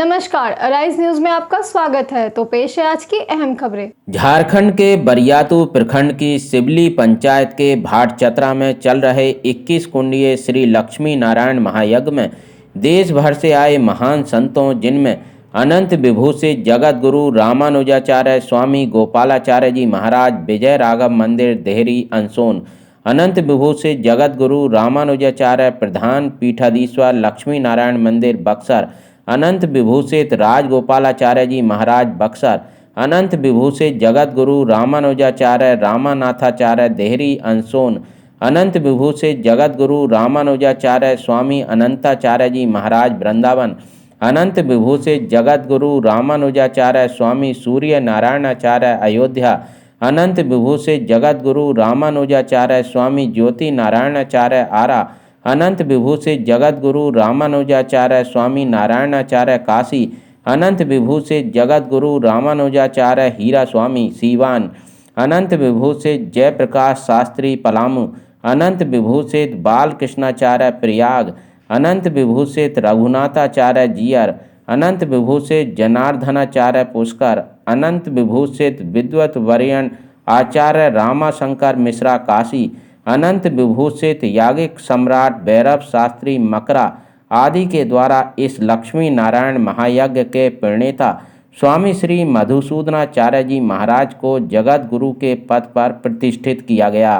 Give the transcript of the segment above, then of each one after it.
नमस्कार, arise news में आपका स्वागत है। तो पेश है आज की अहम खबरें। झारखंड के बरियातू प्रखंड की सिबली पंचायत के भाट चतरा में चल रहे 21 कुंडीय श्री लक्ष्मी नारायण महायज्ञ में देश भर से आए महान संतों, जिनमें अनंत विभूषित जगत गुरु रामानुजाचार्य स्वामी गोपालाचार्य जी महाराज, विजय राघव मंदिर देहरी अंसोन, अनंत विभूषित जगत गुरु रामानुजाचार्य प्रधान पीठाधीश्वर लक्ष्मी नारायण मंदिर बक्सर, अनंत विभूषित राजगोपालाचार्य जी महाराज बक्सर, अनंत विभूषित जगत गुरु रामानुजाचार्य रामानाथाचार्य देहरी अंसोन, अनंत विभूषित जगत गुरु रामानुजाचार्य स्वामी अनंताचार्य जी महाराज वृंदावन, अनंत विभूषित जगत गुरु रामानुजाचार्य स्वामी सूर्य नारायणाचार्य अयोध्या, अनंत विभूषित जगत गुरु रामानुजाचार्य स्वामी ज्योति नारायणाचार्य आरा, अनंत विभूषित जगत गुरु रामानुजाचार्य स्वामी नारायणाचार्य काशी, अनंत विभूषित जगत गुरु रामानुजाचार्य हीरा स्वामी सीवान, अनंत विभूषित जयप्रकाश शास्त्री पलामू, अनंत विभूषित बालकृष्णाचार्य प्रयाग, अनंत विभूषित रघुनाथाचार्य जियर, अनंत विभूषित जनार्दनाचार्य पुष्कर, अनंत विभूषित विद्वत वरियण आचार्य रामाशंकर मिश्रा काशी, अनंत विभूषित याज्ञिक सम्राट भैरव शास्त्री मकरा आदि के द्वारा इस लक्ष्मी नारायण महायज्ञ के प्रणेता स्वामी श्री मधुसूदनाचार्य जी महाराज को जगत गुरु के पद पर प्रतिष्ठित किया गया।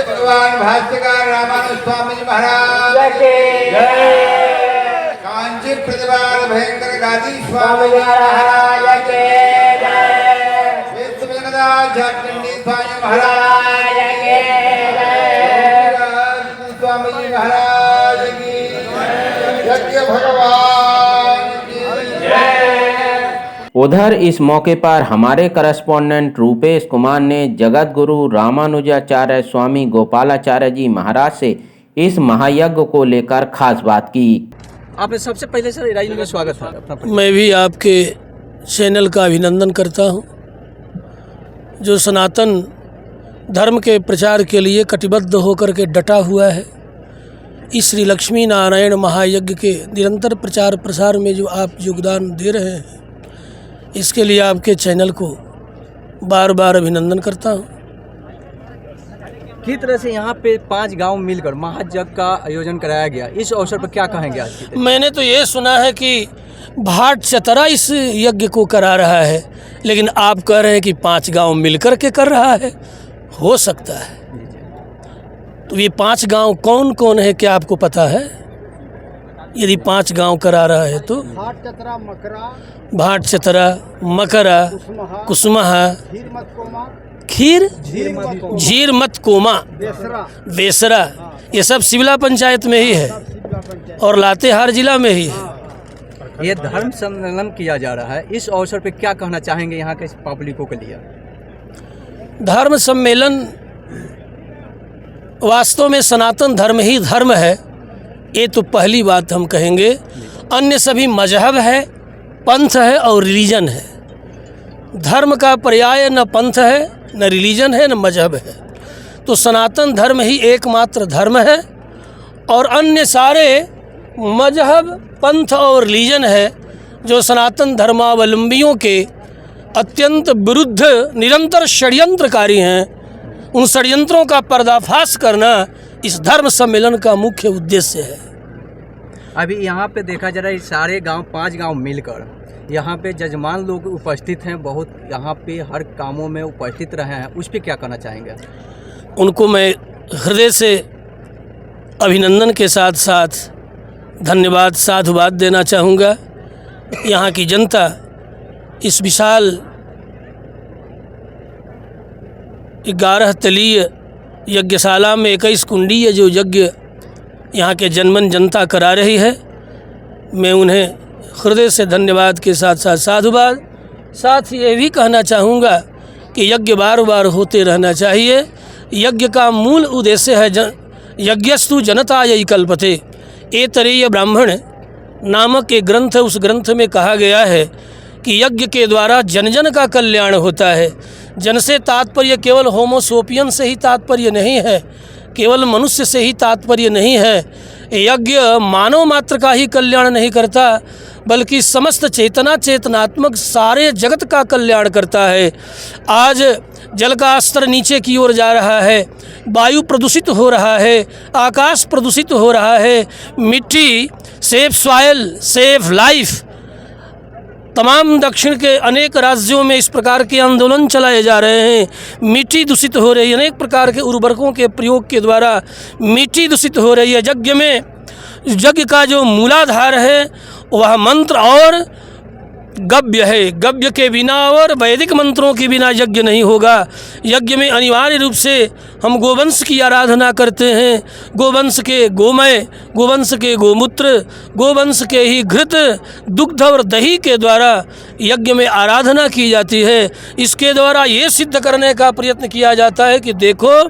भगवान भाष्यकार रामानुज स्वामी जी महाराज के कांची प्रतिवार भयंकर गादी स्वामी महाराज के झारखंडी स्वामी महाराज के स्वामी जी महाराज की यज्ञ भगवान की जय। उधर इस मौके पर हमारे करस्पॉन्डेंट रूपेश कुमार ने जगत गुरु रामानुजाचार्य स्वामी गोपालाचार्य जी महाराज से इस महायज्ञ को लेकर खास बात की। आपने सबसे पहले सर राइज में स्वागत है। मैं भी आपके चैनल का अभिनंदन करता हूं, जो सनातन धर्म के प्रचार के लिए कटिबद्ध होकर के डटा हुआ है। इस श्री लक्ष्मी नारायण महायज्ञ के निरंतर प्रचार प्रसार में जो आप योगदान दे रहे हैं, इसके लिए आपके चैनल को बार बार अभिनंदन करता हूं। किस तरह से यहाँ पे 5 गांव मिलकर महायज्ञ का आयोजन कराया गया, इस अवसर पर क्या कहेंगे आज की? मैंने तो ये सुना है कि भाट चतरा इस यज्ञ को करा रहा है, लेकिन आप कह रहे हैं कि 5 गांव मिलकर के कर रहा है। हो सकता है। तो ये 5 गांव कौन कौन है, क्या आपको पता है? यदि 5 गांव करा रहा है तो भाट चतरा मकरा, भाट चतरा मकरा, कुसुमहा, खीर, झीर मत कोमा, बेसरा, ये सब सिबला पंचायत में ही है और लातेहार जिला में ही है। ये धर्म सम्मेलन किया जा रहा है, इस अवसर पर क्या कहना चाहेंगे यहाँ के पब्लिकों के लिए? धर्म सम्मेलन वास्तव में सनातन धर्म ही धर्म है, ये तो पहली बात हम कहेंगे। अन्य सभी मजहब है, पंथ है और रिलीजन है। धर्म का पर्याय न पंथ है, न रिलीजन है, न मजहब है। तो सनातन धर्म ही एकमात्र धर्म है और अन्य सारे मजहब, पंथ और रिलीजन है जो सनातन धर्मावलंबियों के अत्यंत विरुद्ध निरंतर षड्यंत्रकारी हैं। उन षड्यंत्रों का पर्दाफाश करना इस धर्म सम्मेलन का मुख्य उद्देश्य है। अभी यहाँ पे देखा जा रहा है सारे गांव 5 गांव मिलकर यहाँ पे जजमान लोग उपस्थित हैं, बहुत यहाँ पे हर कामों में उपस्थित रहे हैं, उस पर क्या कहना चाहेंगे? उनको मैं हृदय से अभिनंदन के साथ साथ धन्यवाद साधुवाद देना चाहूँगा। यहाँ की जनता इस विशाल 11 तलीय यज्ञशाला में 21 कुंडीय जो यज्ञ यहाँ के जनमन जनता करा रही है, मैं उन्हें हृदय से धन्यवाद के साथ साथ साधुवाद, साथ ही ये भी कहना चाहूँगा कि यज्ञ बार बार होते रहना चाहिए। यज्ञ का मूल उद्देश्य है यज्ञस्तु जनतायै कल्पते। एतरेय ब्राह्मण नामक एक ग्रंथ है, उस ग्रंथ में कहा गया है कि यज्ञ के द्वारा जन जन का कल्याण होता है। जन से तात्पर्य केवल होमोसोपियन से ही तात्पर्य नहीं है केवल मनुष्य से ही तात्पर्य नहीं है। यज्ञ मानव मात्र का ही कल्याण नहीं करता, बल्कि समस्त चेतनात्मक सारे जगत का कल्याण करता है। आज जल का स्तर नीचे की ओर जा रहा है, वायु प्रदूषित हो रहा है, आकाश प्रदूषित हो रहा है, मिट्टी सेफ सॉइल सेफ लाइफ, तमाम दक्षिण के अनेक राज्यों में इस प्रकार के आंदोलन चलाए जा रहे हैं। मिट्टी दूषित हो रही है, अनेक प्रकार के उर्वरकों के प्रयोग के द्वारा मिट्टी दूषित हो रही है। यज्ञ का जो मूलाधार है वह मंत्र और गव्य है। गव्य के बिना और वैदिक मंत्रों के बिना यज्ञ नहीं होगा। यज्ञ में अनिवार्य रूप से हम गोवंश की आराधना करते हैं। गोवंश के गोमय, गोवंश के गोमूत्र, गोवंश के ही घृत, दुग्ध और दही के द्वारा यज्ञ में आराधना की जाती है। इसके द्वारा ये सिद्ध करने का प्रयत्न किया जाता है कि देखो,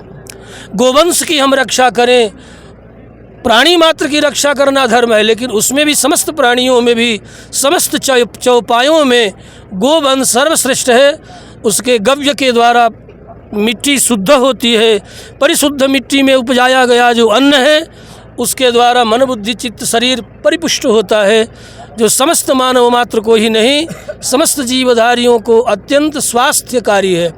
गोवंश की हम रक्षा करें। प्राणी मात्र की रक्षा करना धर्म है, लेकिन उसमें भी समस्त प्राणियों में भी समस्त चौपायों में गोवंश सर्वश्रेष्ठ है। उसके गव्य के द्वारा मिट्टी शुद्ध होती है। परिशुद्ध मिट्टी में उपजाया गया जो अन्न है उसके द्वारा मन बुद्धि चित्त शरीर परिपुष्ट होता है, जो समस्त मानव मात्र को ही नहीं समस्त जीवधारियों को अत्यंत स्वास्थ्यकारी है।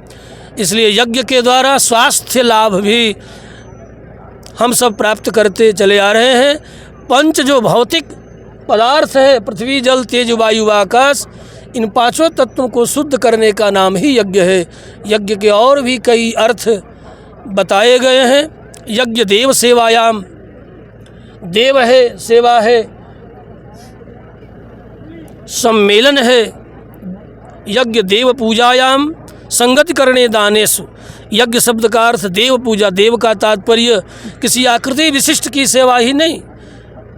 इसलिए यज्ञ के द्वारा स्वास्थ्य लाभ भी हम सब प्राप्त करते चले आ रहे हैं। पंच जो भौतिक पदार्थ है, पृथ्वी जल तेज वायु आकाश, इन पांचों तत्वों को शुद्ध करने का नाम ही यज्ञ है। यज्ञ के और भी कई अर्थ बताए गए हैं। यज्ञ देव सेवायाम, देव है, सेवा है, सम्मेलन है। यज्ञ देव पूजायाम संगति करने दानेषु। यज्ञ शब्द का अर्थ देव पूजा, देव का तात्पर्य किसी आकृति विशिष्ट की सेवा ही नहीं,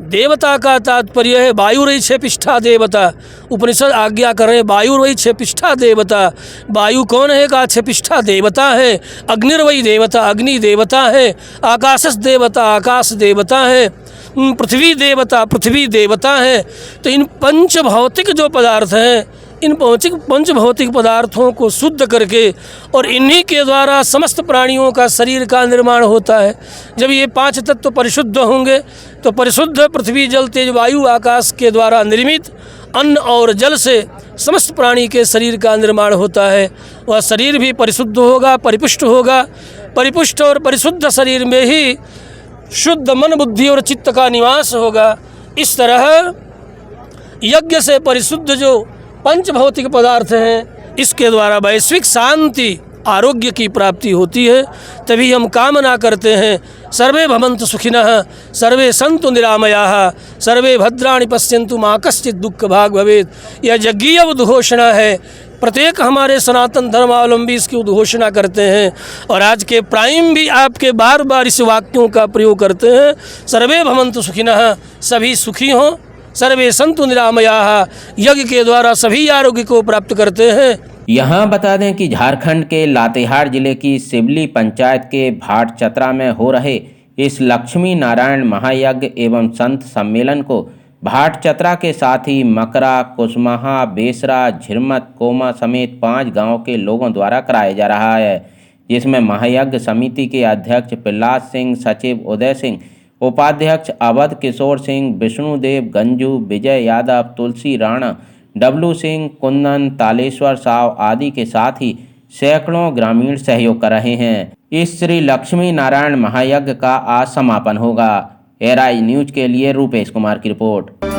देवता का तात्पर्य है। वायुरई छेपिष्ठा देवता, उपनिषद आज्ञा कर रहे हैं वायुरई छेपिष्ठा देवता। वायु कौन है? का छेपिष्ठा देवता है। अग्निर्वई देवता, अग्नि देवता है। आकाशस देवता, आकाश देवता है। पृथ्वी देवता, पृथ्वी देवता है। तो इन पंच भौतिक जो पदार्थ हैं, इन पंच भौतिक पदार्थों को शुद्ध करके और इन्हीं के द्वारा समस्त प्राणियों का शरीर का निर्माण होता है। जब ये पांच तत्व परिशुद्ध होंगे तो परिशुद्ध पृथ्वी जल तेज वायु आकाश के द्वारा निर्मित अन्न और जल से समस्त प्राणी के शरीर का निर्माण होता है। वह शरीर भी परिशुद्ध होगा, परिपुष्ट होगा। परिपुष्ट और परिशुद्ध शरीर में ही शुद्ध मन बुद्धि और चित्त का निवास होगा। इस तरह यज्ञ से परिशुद्ध जो पंच भौतिक पदार्थ हैं, इसके द्वारा वैश्विक शांति आरोग्य की प्राप्ति होती है। तभी हम कामना करते हैं सर्वे भवन्तु सुखिनः, सर्वे सन्तु निरामयाः, सर्वे भद्राणि पश्यन्तु मा कश्चित् दुःख भाग् भवेत्। यह यज्ञीय उद्घोषणा है। प्रत्येक हमारे सनातन धर्मावलंबी इसकी उद्घोषणा करते हैं और आज के प्राइम भी आपके बार बार इस वाक्यों का प्रयोग करते हैं। सर्वे भवन्तु सुखिनः, सभी सुखी हों। सर्वे सन्तु निरामयाः, यज्ञ के द्वारा सभी आरोग्य को प्राप्त करते हैं। यहाँ बता दें कि झारखंड के लातेहार जिले की सिवली पंचायत के भाट चतरा में हो रहे इस लक्ष्मी नारायण महायज्ञ एवं संत सम्मेलन को भाट चतरा के साथ ही मकरा, कुसमाहा, बेसरा, झिरमत, कोमा समेत 5 गाँव के लोगों द्वारा कराया जा रहा है, जिसमें महायज्ञ समिति के अध्यक्ष प्रहलाद सिंह, सचिव उदय सिंह, उपाध्यक्ष अवध किशोर सिंह, विष्णुदेव गंजू, विजय यादव, तुलसी राणा, डब्लू सिंह, कुंदन, तालेश्वर साव आदि के साथ ही सैकड़ों ग्रामीण सहयोग कर रहे हैं। इस श्री लक्ष्मी नारायण महायज्ञ का आज समापन होगा। एआरआई न्यूज के लिए रूपेश कुमार की रिपोर्ट।